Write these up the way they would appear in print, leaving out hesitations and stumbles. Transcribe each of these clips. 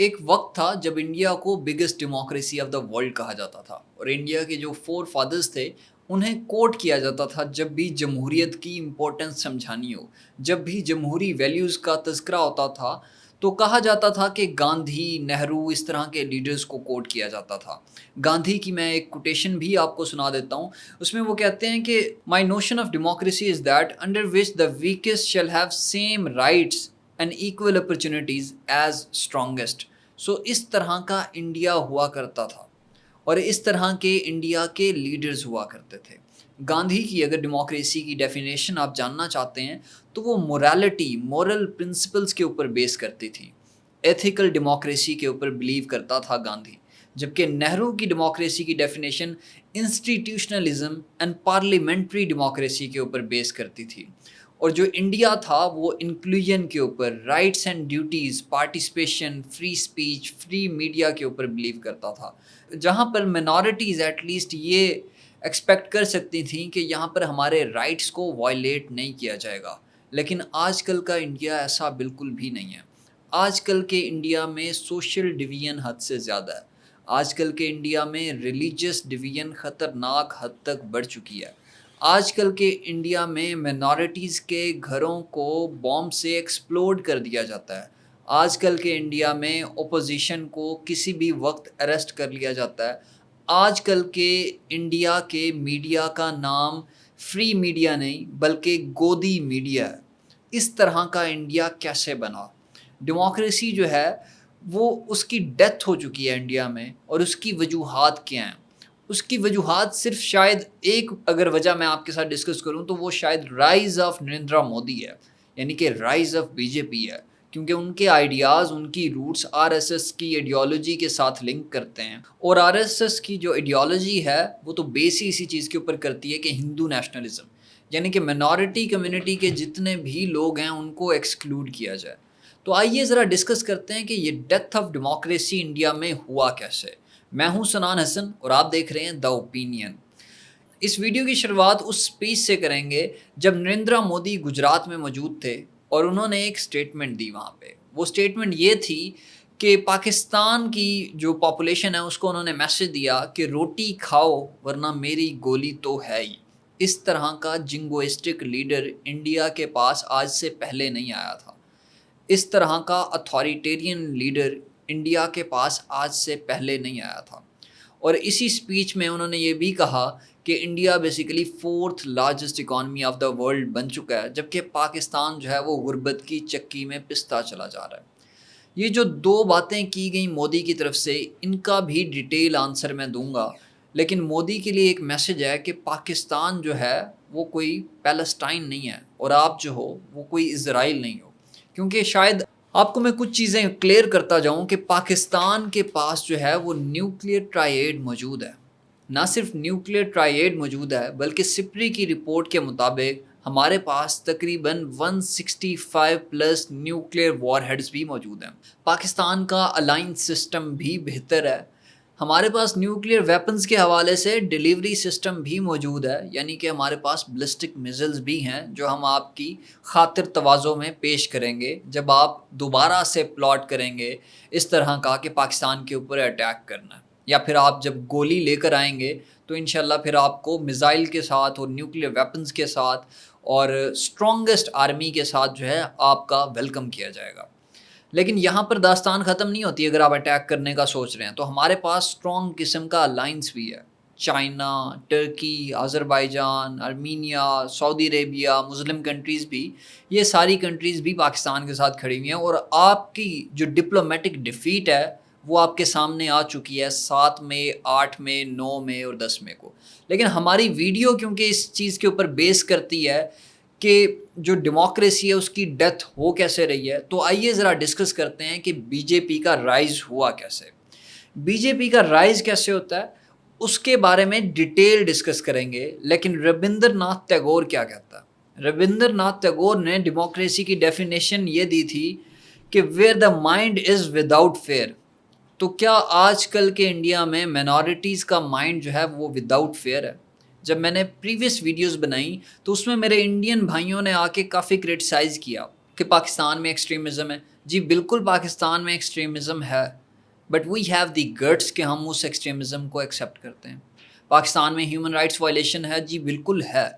ایک وقت تھا جب انڈیا کو biggest democracy of the world کہا جاتا تھا اور انڈیا کے جو فور فادرز تھے انہیں کوٹ کیا جاتا تھا جب بھی جمہوریت کی امپورٹنس سمجھانی ہو، جب بھی جمہوری ویلیوز کا تذکرہ ہوتا تھا تو کہا جاتا تھا کہ گاندھی، نہرو، اس طرح کے لیڈرز کو کوٹ کیا جاتا تھا۔ گاندھی کی میں ایک کوٹیشن بھی آپ کو سنا دیتا ہوں، اس میں وہ کہتے ہیں کہ my notion of democracy is that under which the weakest shall have same rights and equal opportunities as strongest. So اس طرح کا انڈیا ہوا کرتا تھا اور اس طرح کے انڈیا کے لیڈرز ہوا کرتے تھے۔ گاندھی کی اگر ڈیموکریسی کی ڈیفینیشن آپ جاننا چاہتے ہیں تو وہ مورالٹی، مورل پرنسپلز کے اوپر بیس کرتی تھی، ایتھیکل ڈیموکریسی کے اوپر بلیو کرتا تھا گاندھی، جبکہ نہرو کی ڈیموکریسی کی definition institutionalism and parliamentary democracy کے اوپر بیس کرتی تھی، اور جو انڈیا تھا وہ انکلوژن کے اوپر، rights and duties, participation, free speech, free media کے اوپر بلیو کرتا تھا، جہاں پر منارٹیز ایٹ لیسٹ یہ ایکسپیکٹ کر سکتی تھیں کہ یہاں پر ہمارے رائٹس کو وائلیٹ نہیں کیا جائے گا۔ لیکن آج کل کا انڈیا ایسا بالکل بھی نہیں ہے۔ آج کل کے انڈیا میں سوشل ڈویژن حد سے زیادہ ہے۔ آج کل کے انڈیا میں ریلیجیس ڈویژن خطرناک حد تک بڑھ چکی ہے۔ آج کل کے انڈیا میں منارٹیز کے گھروں کو بوم سے ایکسپلوڈ کر دیا جاتا ہے۔ آج کل کے انڈیا میں اپوزیشن کو کسی بھی وقت اریسٹ کر لیا جاتا ہے۔ آج کل کے انڈیا کے میڈیا کا نام فری میڈیا نہیں بلکہ گودی میڈیا ہے۔ اس طرح کا انڈیا کیسے بنا؟ ڈیموکریسی جو ہے وہ اس کی ڈیتھ ہو چکی ہے انڈیا میں، اور اس کی وجوہات کیا ہیں؟ اس کی وجوہات صرف شاید ایک اگر وجہ میں آپ کے ساتھ ڈسکس کروں تو وہ شاید رائز آف نریندرا مودی ہے، یعنی کہ رائز آف بی جے پی ہے، کیونکہ ان کے آئیڈیاز، ان کی روٹس آر ایس ایس کی ایڈیالوجی کے ساتھ لنک کرتے ہیں، اور آر ایس ایس کی جو ایڈیالوجی ہے وہ تو بیس ہی اسی چیز کے اوپر کرتی ہے کہ ہندو نیشنلزم، یعنی کہ منارٹی کمیونٹی کے جتنے بھی لوگ ہیں ان کو ایکسکلوڈ کیا جائے۔ تو آئیے ذرا ڈسکس کرتے ہیں کہ یہ ڈیتھ آف ڈیموکریسی انڈیا میں ہوا کیسے۔ میں ہوں سنان حسن اور آپ دیکھ رہے ہیں دا اوپینین۔ اس ویڈیو کی شروعات اس سپیچ سے کریں گے جب نریندرا مودی گجرات میں موجود تھے اور انہوں نے ایک سٹیٹمنٹ دی وہاں پہ۔ وہ سٹیٹمنٹ یہ تھی کہ پاکستان کی جو پاپولیشن ہے اس کو انہوں نے میسج دیا کہ روٹی کھاؤ ورنہ میری گولی تو ہے ہی۔ اس طرح کا جنگوئسٹک لیڈر انڈیا کے پاس آج سے پہلے نہیں آیا تھا۔ اس طرح کا اتھارٹیرین لیڈر انڈیا کے پاس آج سے پہلے نہیں آیا تھا، اور اسی سپیچ میں انہوں نے یہ بھی کہا کہ India basically fourth largest economy of the world بن چکا ہے، جبکہ پاکستان جو ہے وہ غربت کی چکی میں پستا چلا جا رہا ہے۔ یہ جو دو باتیں کی گئیں مودی کی طرف سے، ان کا بھی ڈیٹیل آنسر میں دوں گا، لیکن مودی کے لیے ایک میسج ہے کہ پاکستان جو ہے وہ کوئی پیلسٹائن نہیں ہے، اور آپ جو ہو وہ کوئی اسرائیل نہیں ہو، کیونکہ شاید آپ کو میں کچھ چیزیں کلیئر کرتا جاؤں کہ پاکستان کے پاس جو ہے وہ نیوکلیئر ٹرائیڈ موجود ہے۔ نہ صرف نیوکلیئر ٹرائیڈ موجود ہے بلکہ سپری کی رپورٹ کے مطابق ہمارے پاس تقریباً 165 پلس نیوکلیئر وار ہیڈز بھی موجود ہیں۔ پاکستان کا الائنس سسٹم بھی بہتر ہے۔ ہمارے پاس نیوکلیئر ویپنز کے حوالے سے ڈیلیوری سسٹم بھی موجود ہے، یعنی کہ ہمارے پاس بلسٹک میزلز بھی ہیں جو ہم آپ کی خاطر تواضع میں پیش کریں گے جب آپ دوبارہ سے پلاٹ کریں گے اس طرح کا کہ پاکستان کے اوپر اٹیک کرنا ہے، یا پھر آپ جب گولی لے کر آئیں گے تو انشاءاللہ پھر آپ کو میزائل کے ساتھ اور نیوکلیئر ویپنز کے ساتھ اور اسٹرانگسٹ آرمی کے ساتھ جو ہے آپ کا ویلکم کیا جائے گا۔ لیکن یہاں پر داستان ختم نہیں ہوتی۔ اگر آپ اٹیک کرنے کا سوچ رہے ہیں تو ہمارے پاس اسٹرانگ قسم کا الائنس بھی ہے۔ چائنا، ٹرکی، آذربائیجان، ارمینیا، سعودی عربیہ، مسلم کنٹریز بھی، یہ ساری کنٹریز بھی پاکستان کے ساتھ کھڑی ہوئی ہیں، اور آپ کی جو ڈپلومیٹک ڈیفیٹ ہے وہ آپ کے سامنے آ چکی ہے 7 میں، 8 میں، 9 میں اور 10 میں کو۔ لیکن ہماری ویڈیو کیونکہ اس چیز کے اوپر بیس کرتی ہے کہ جو ڈیموکریسی ہے اس کی ڈیتھ ہو کیسے رہی ہے، تو آئیے ذرا ڈسکس کرتے ہیں کہ بی جے پی کا رائز ہوا کیسے۔ بی جے پی کا رائز کیسے ہوتا ہے اس کے بارے میں ڈیٹیل ڈسکس کریں گے، لیکن ربندر ناتھ ٹیگور کیا کہتا ہے؟ ربندر ناتھ ٹیگور نے ڈیموکریسی کی ڈیفینیشن یہ دی تھی کہ where the mind is without fear. تو کیا آج کل کے انڈیا میں مینارٹیز کا مائنڈ جو ہے وہ وداؤٹ فیئر ہے؟ جب میں نے پریویس ویڈیوز بنائی تو اس میں میرے انڈین بھائیوں نے آ کے کافی کرٹیسائز کیا کہ پاکستان میں ایکسٹریمزم ہے، جی بالکل پاکستان میں ایکسٹریمزم ہے، but we have the guts کہ ہم اس ایکسٹریمزم کو ایکسیپٹ کرتے ہیں۔ پاکستان میں ہیومن رائٹس وائلیشن ہے، جی بالکل ہے،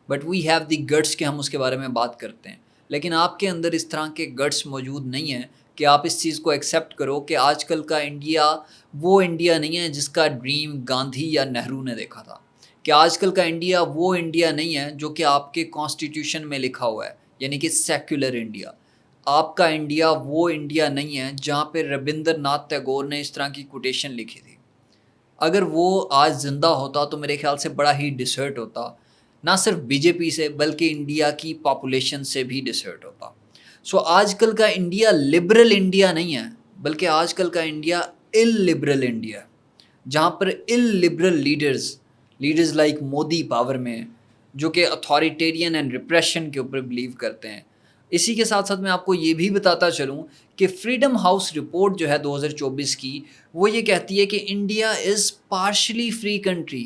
but we have the guts کہ ہم اس کے بارے میں بات کرتے ہیں۔ لیکن آپ کے اندر اس طرح کے گٹس موجود نہیں ہیں کہ آپ اس چیز کو ایکسیپٹ کرو کہ آج کل کا انڈیا وہ انڈیا نہیں ہے جس کا ڈریم گاندھی یا نہرو نے دیکھا تھا، کہ آج کل کا انڈیا وہ انڈیا نہیں ہے جو کہ آپ کے کانسٹیٹیوشن میں لکھا ہوا ہے، یعنی کہ سیکولر انڈیا۔ آپ کا انڈیا وہ انڈیا نہیں ہے جہاں پہ ربندر ناتھ ٹیگور نے اس طرح کی کوٹیشن لکھی تھی۔ اگر وہ آج زندہ ہوتا تو میرے خیال سے بڑا ہی ڈسہرٹ ہوتا، نہ صرف بی جے پی سے بلکہ انڈیا کی پاپولیشن سے بھی ڈسہرٹ ہوتا۔ سو آج کل کا انڈیا لبرل انڈیا نہیں ہے، بلکہ آج کل کا انڈیا لبرل انڈیا ہے، جہاں پر liberal leaders like Modi power میں ہیں، جو کہ اتھارٹیرین اینڈ ریپریشن کے اوپر بلیو کرتے ہیں۔ اسی کے ساتھ ساتھ میں آپ کو یہ بھی بتاتا چلوں کہ فریڈم ہاؤس رپورٹ جو ہے 2024 کی، وہ یہ کہتی ہے کہ India is partially free country.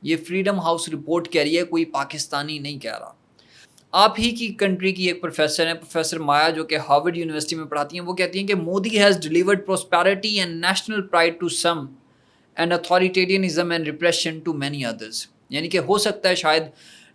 یہ فریڈم ہاؤس رپورٹ کہہ رہی ہے، کوئی پاکستانی نہیں کہہ رہا۔ آپ ہی کی کنٹری کی ایک پروفیسر ہیں، پروفیسر مایا، جو کہ ہارورڈ یونیورسٹی میں پڑھاتی ہیں، وہ کہتی ہیں کہ Modi has delivered prosperity and national pride to some and authoritarianism and repression to many others. یعنی کہ ہو سکتا ہے شاید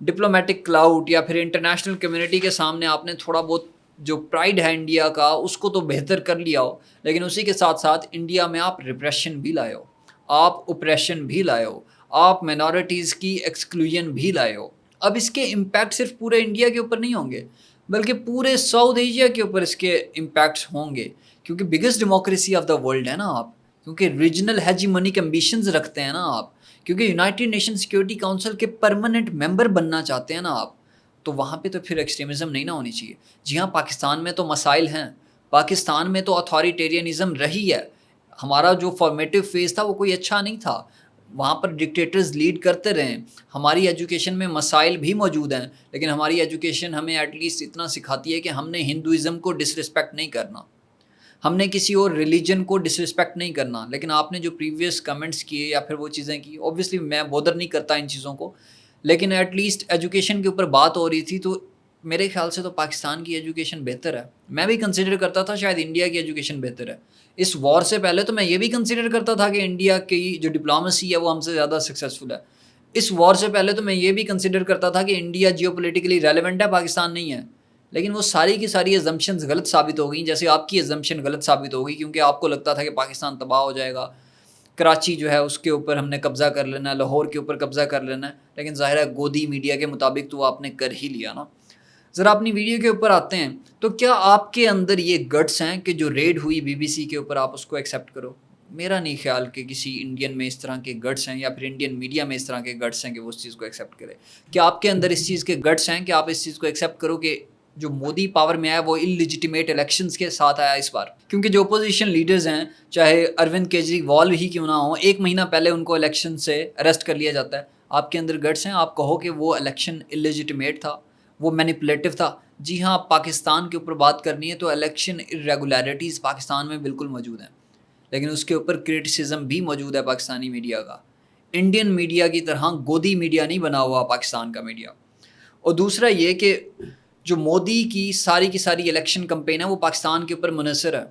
ڈپلومیٹک کلاؤڈ یا پھر انٹرنیشنل کمیونٹی کے سامنے آپ نے تھوڑا بہت جو پرائڈ ہے انڈیا کا اس کو تو بہتر کر لیا ہو، لیکن اسی کے ساتھ ساتھ انڈیا میں آپ ریپریشن بھی لائے ہو، آپ اوپریشن بھی لائے ہو، آپ مینورٹیز کی ایکسکلوژن بھی لائے ہو۔ اب اس کے امپیکٹ صرف پورے انڈیا کے اوپر نہیں ہوں گے، بلکہ پورے ساؤتھ ایشیا کے اوپر اس کے امپیکٹس ہوں گے، کیونکہ biggest democracy of the world ہے نا آپ، کیونکہ ریجنل ہیجیمونک ایمبیشنز رکھتے ہیں نا آپ، کیونکہ یونائٹڈ نیشن سیکورٹی کاؤنسل کے پرماننٹ ممبر بننا چاہتے ہیں نا آپ، تو وہاں پہ تو پھر ایکسٹریمزم نہیں نہ ہونی چاہیے۔ جی ہاں، پاکستان میں تو مسائل ہیں، پاکستان میں تو اتھارٹیرینزم رہی ہے، ہمارا جو فارمیٹیو فیز تھا وہ کوئی اچھا نہیں تھا، وہاں پر ڈکٹیٹرز لیڈ کرتے رہے۔ ہماری ایجوکیشن میں مسائل بھی موجود ہیں، لیکن ہماری ایجوکیشن ہمیں ایٹ لیسٹ اتنا سکھاتی ہے کہ ہم نے ہندوازم کو ڈس رسپیکٹ نہیں کرنا، ہم نے کسی اور ریلیجن کو ڈس رسپیکٹ نہیں کرنا۔ لیکن آپ نے جو پریویس کمنٹس کیے یا پھر وہ چیزیں کی، اوبویسلی میں بودر نہیں کرتا ان چیزوں کو، لیکن ایٹ لیسٹ ایجوکیشن کے اوپر بات ہو رہی تھی، تو میرے خیال سے تو پاکستان کی ایجوکیشن بہتر ہے۔ میں بھی کنسیڈر کرتا تھا شاید انڈیا کی ایجوکیشن بہتر ہے۔ اس وار سے پہلے تو میں یہ بھی کنسیڈر کرتا تھا کہ انڈیا کی جو ڈپلومیسی ہے وہ ہم سے زیادہ سکسیزفل ہے۔ اس وار سے پہلے تو میں یہ بھی کنسیڈر کرتا تھا کہ انڈیا جیو پولیٹیکلی ریلیونٹ ہے، پاکستان نہیں ہے۔ لیکن وہ ساری کی ساری ایزمپشنز غلط ثابت ہو گئیں، جیسے آپ کی ایزمپشن غلط ثابت ہو گئی، کیونکہ آپ کو لگتا تھا کہ پاکستان تباہ ہو جائے گا، کراچی جو ہے اس کے اوپر ہم نے قبضہ کر لینا ہے، لاہور کے اوپر قبضہ کر لینا ہے، لیکن ظاہر ہے گودی میڈیا کے مطابق تو آپ نے کر ہی لیا نا۔ ذرا اپنی ویڈیو کے اوپر آتے ہیں، تو کیا آپ کے اندر یہ گٹس ہیں کہ جو ریڈ ہوئی بی بی سی کے اوپر آپ اس کو ایکسیپٹ کرو؟ میرا نہیں خیال کہ کسی انڈین میں اس طرح کے گٹس ہیں، یا پھر انڈین میڈیا میں اس طرح کے گٹس ہیں کہ وہ اس چیز کو ایکسیپٹ کرے۔ کیا آپ کے اندر اس چیز کے گٹس ہیں کہ آپ اس چیز کو ایکسیپٹ کرو کہ جو مودی پاور میں آیا وہ انلیجیٹیمیٹ الیکشنز کے ساتھ آیا اس بار؟ کیونکہ جو اپوزیشن لیڈرز ہیں، چاہے اروند کیجریوال ہی کیوں نہ ہوں، 1 مہینہ پہلے ان کو الیکشن سے اریسٹ کر لیا جاتا ہے۔ آپ کے اندر گٹس ہیں، آپ کہو کہ وہ الیکشن انلیجیٹیمیٹ تھا، وہ مینیپولیٹو تھا؟ جی ہاں، پاکستان کے اوپر بات کرنی ہے تو الیکشن ارریگولیرٹیز پاکستان میں بالکل موجود ہیں، لیکن اس کے اوپر کرٹیسزم بھی موجود ہے پاکستانی میڈیا کا۔ انڈین میڈیا کی طرح گودی میڈیا نہیں بنا ہوا پاکستان کا میڈیا۔ اور دوسرا یہ کہ جو مودی کی ساری الیکشن کمپین ہے وہ پاکستان کے اوپر منحصر ہے۔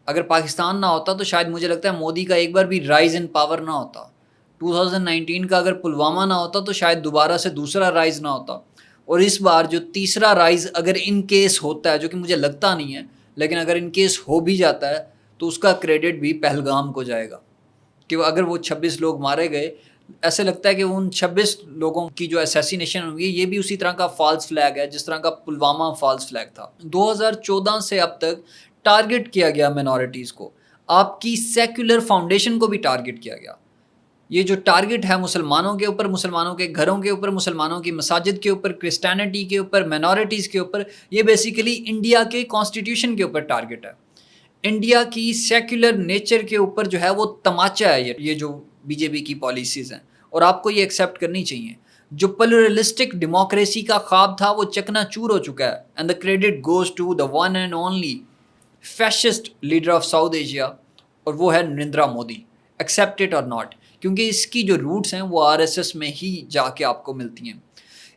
اگر پاکستان نہ ہوتا تو شاید مجھے لگتا ہے مودی کا ایک بار بھی رائز ان پاور نہ ہوتا۔ 2019 کا اگر پلوامہ نہ ہوتا تو شاید دوبارہ سے دوسرا رائز نہ ہوتا، اور اس بار جو تیسرا رائز اگر ان کیس ہوتا ہے، جو کہ مجھے لگتا نہیں ہے، لیکن اگر ان کیس ہو بھی جاتا ہے تو اس کا کریڈٹ بھی پہلگام کو جائے گا، کہ اگر وہ 26 لوگ مارے گئے، ایسے لگتا ہے کہ ان 26 لوگوں کی جو اسیسینیشن ہوئی یہ بھی اسی طرح کا فالس فلیگ ہے جس طرح کا پلوامہ فالس فلیگ تھا۔ 2014 سے اب تک ٹارگٹ کیا گیا مینورٹیز کو، آپ کی سیکولر فاؤنڈیشن کو بھی ٹارگٹ کیا گیا۔ یہ جو ٹارگٹ ہے مسلمانوں کے اوپر، مسلمانوں کے گھروں کے اوپر، مسلمانوں کی مساجد کے اوپر، کرسچینٹی کے اوپر، مینورٹیز کے اوپر، یہ بیسیکلی انڈیا کے کانسٹیٹیوشن کے اوپر ٹارگٹ ہے۔ انڈیا کی سیکولر نیچر کے اوپر جو ہے وہ تماچا ہے یہ جو بی جے پی کی پالیسیز ہیں، اور آپ کو یہ ایکسیپٹ کرنی چاہیے۔ جو پلورلسٹک ڈیموکریسی کا خواب تھا وہ چکنا چور ہو چکا ہے، and the credit goes to the one and only fascist leader of South Asia, اور وہ ہے Narendra Modi, accept it or not, کیونکہ اس کی جو روٹس ہیں وہ آر ایس ایس میں ہی جا کے آپ کو ملتی ہیں۔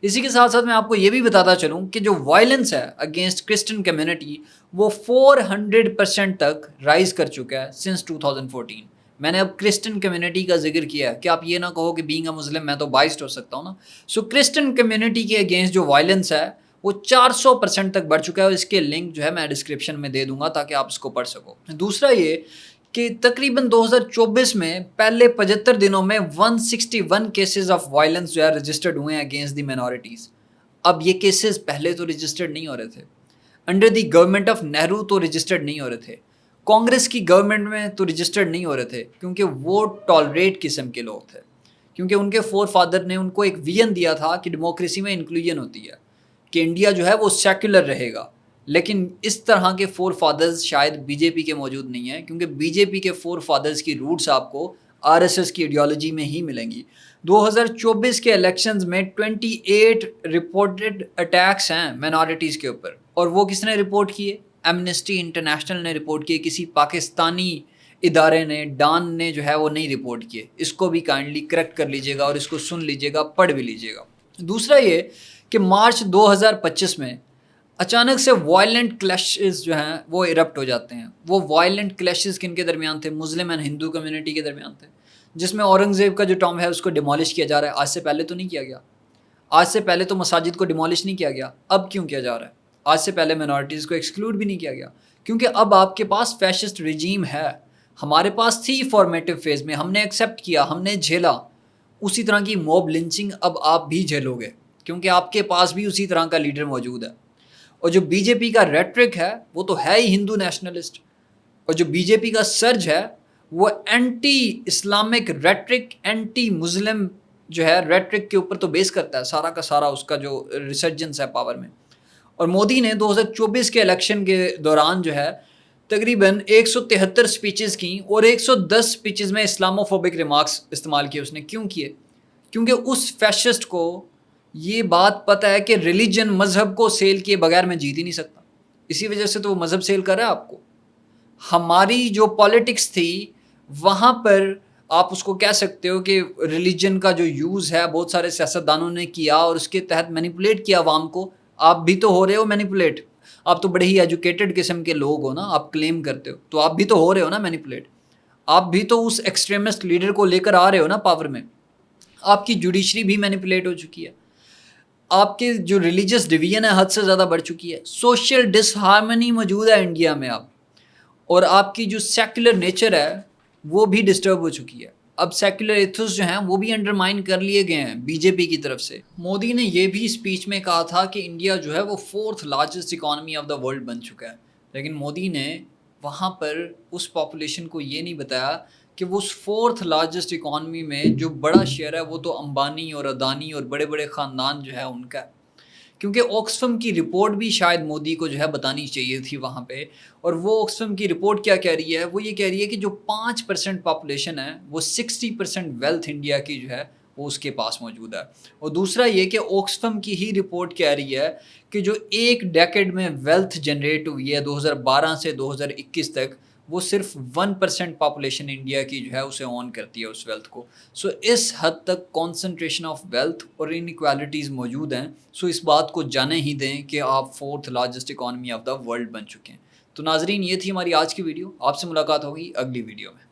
اسی کے ساتھ ساتھ میں آپ کو یہ بھی بتاتا چلوں کہ جو وائلنس ہے اگینسٹ کرسچن کمیونٹی وہ 400% تک رائز کر چکا ہے سنس 2014. میں نے اب کرسچن کمیونٹی کا ذکر کیا ہے کہ آپ یہ نہ کہو کہ بینگ اے مسلم میں تو بائسڈ ہو سکتا ہوں نا. سو کرسچن کمیونٹی کے اگینسٹ جو وائلنس ہے وہ 400% تک بڑھ چکا ہے, اور اس کے لنک جو ہے میں ڈسکرپشن میں دے دوں گا تاکہ آپ اس کو پڑھ سکو. دوسرا یہ کہ تقریباً 2024 میں پہلے 75 دنوں میں 161 کیسز آف وائلنس جو ہے رجسٹرڈ ہوئے ہیں اگینسٹ دی مینورٹیز. اب یہ کیسز پہلے تو رجسٹرڈ نہیں ہو رہے تھے, under the government of Nehru تو رجسٹرڈ نہیں ہو رہے تھے, کانگریس کی گورنمنٹ میں تو رجسٹرڈ نہیں ہو رہے تھے, کیونکہ وہ ٹالریٹ قسم کے لوگ تھے, کیونکہ ان کے فور فادر نے ان کو ایک ویژن دیا تھا کہ ڈیموکریسی میں انکلوژن ہوتی ہے, کہ انڈیا جو ہے وہ سیکولر رہے گا. لیکن اس طرح کے فور فادرز شاید بی جے پی کے موجود نہیں ہیں, کیونکہ بی جے پی کے فور فادرز کی روٹس آپ کو آر ایس ایس کی ایڈیالوجی میں ہی ملیں گی. 2024 کے الیکشنز میں 28 رپورٹڈ اٹیکس ہیں مینارٹیز کے اوپر, اور وہ کس نے رپورٹ کیے؟ ایمنسٹی انٹرنیشنل نے رپورٹ کیے, کسی پاکستانی ادارے نے, ڈان نے جو ہے وہ نہیں رپورٹ کیے. اس کو بھی کائنڈلی کریکٹ کر لیجیے گا اور اس کو سن لیجیے گا, پڑھ بھی لیجیے گا. دوسرا یہ کہ مارچ 2025 میں اچانک سے وائلنٹ کلیشز جو ہیں وہ ایرپٹ ہو جاتے ہیں. وہ وائلنٹ کلیشز کن کے درمیان تھے؟ مسلم اینڈ ہندو کمیونٹی کے درمیان تھے, جس میں اورنگزیب کا جو ٹام ہے اس کو ڈیمالش کیا جا رہا ہے. آج سے پہلے تو نہیں کیا گیا, آج سے پہلے تو مساجد کو ڈیمالش نہیں کیا گیا, اب کیوں کیا جا رہا ہے؟ آج سے پہلے مینارٹیز کو ایکسکلوڈ بھی نہیں کیا گیا, کیونکہ اب آپ کے پاس فیشسٹ رجیم ہے. ہمارے پاس تھی فارمیٹو فیز میں, ہم نے ایکسیپٹ کیا, ہم نے جھیلا. اسی طرح کی موب لنچنگ اب آپ بھی جھیلو گے, کیونکہ آپ کے پاس بھی اسی طرح کا لیڈر موجود ہے. اور جو بی جے پی کا ریٹرک ہے وہ تو ہے ہی ہندو نیشنلسٹ, اور جو بی جے پی کا سرج ہے وہ اینٹی اسلامک ریٹرک, اینٹی مسلم جو ہے ریٹرک کے اوپر تو بیس کرتا ہے سارا کا سارا اس کا جو ریسرجنس ہے پاور میں. اور مودی نے 2024 کے الیکشن کے دوران جو ہے تقریباً 173 سپیچز کی, اور 110 سپیچز میں اسلاموفوبک ریمارکس استعمال کیے. اس نے کیوں کیے؟ کیونکہ اس فیشسٹ کو یہ بات پتہ ہے کہ ریلیجن, مذہب کو سیل کیے بغیر میں جیت ہی نہیں سکتا. اسی وجہ سے تو وہ مذہب سیل کر رہا ہے آپ کو. ہماری جو پالیٹکس تھی وہاں پر آپ اس کو کہہ سکتے ہو کہ ریلیجن کا جو یوز ہے بہت سارے سیاستدانوں نے کیا, اور اس کے تحت مینیپولیٹ کیا عوام کو. آپ بھی تو ہو رہے ہو مینیپولیٹ, آپ تو بڑے ہی ایجوکیٹڈ قسم کے لوگ ہو نا, آپ کلیم کرتے ہو, تو آپ بھی تو ہو رہے ہو نا مینیپولیٹ. آپ بھی تو اس ایکسٹریمسٹ لیڈر کو لے کر آ رہے ہو نا پاور میں. آپ کی جوڈیشری بھی مینیپولیٹ ہو چکی ہے, آپ کے جو ریلیجس ڈویژن ہے حد سے زیادہ بڑھ چکی ہے, سوشل ڈس ہارمنی موجود ہے انڈیا میں اب, اور آپ کی جو سیکولر نیچر ہے وہ بھی ڈسٹرب ہو چکی ہے. اب سیکولر ایتھوس جو ہیں وہ بھی انڈرمائن کر لیے گئے ہیں بی جے پی کی طرف سے. مودی نے یہ بھی اسپیچ میں کہا تھا کہ انڈیا جو ہے وہ 4th largest economy of the world بن چکا ہے, لیکن مودی نے وہاں پر اس پاپولیشن کو یہ نہیں بتایا کہ وہ اس 4th لارجسٹ اکانومی میں جو بڑا شیئر ہے وہ تو امبانی اور اڈانی اور بڑے بڑے خاندان جو ہے ان کا ہے. کیونکہ آکسفم کی رپورٹ بھی شاید مودی کو جو ہے بتانی چاہیے تھی وہاں پہ. اور وہ آکسفم کی رپورٹ کیا کہہ رہی ہے؟ وہ یہ کہہ رہی ہے کہ جو 5% پاپولیشن ہے وہ 60% ویلتھ انڈیا کی جو ہے وہ اس کے پاس موجود ہے. اور دوسرا یہ کہ آکسفم کی ہی رپورٹ کہہ رہی ہے کہ جو ایک ڈیکیڈ میں ویلتھ جنریٹ ہوئی ہے 2012 سے 2021 تک, وہ صرف 1% پاپولیشن انڈیا کی جو ہے اسے اون کرتی ہے اس ویلتھ کو. سو اس حد تک کانسنٹریشن آف ویلتھ اور انیکوالٹیز موجود ہیں. سو اس بات کو جانے ہی دیں کہ آپ 4th largest economy of the world بن چکے ہیں. تو ناظرین, یہ تھی ہماری آج کی ویڈیو. آپ سے ملاقات ہوگی اگلی ویڈیو میں.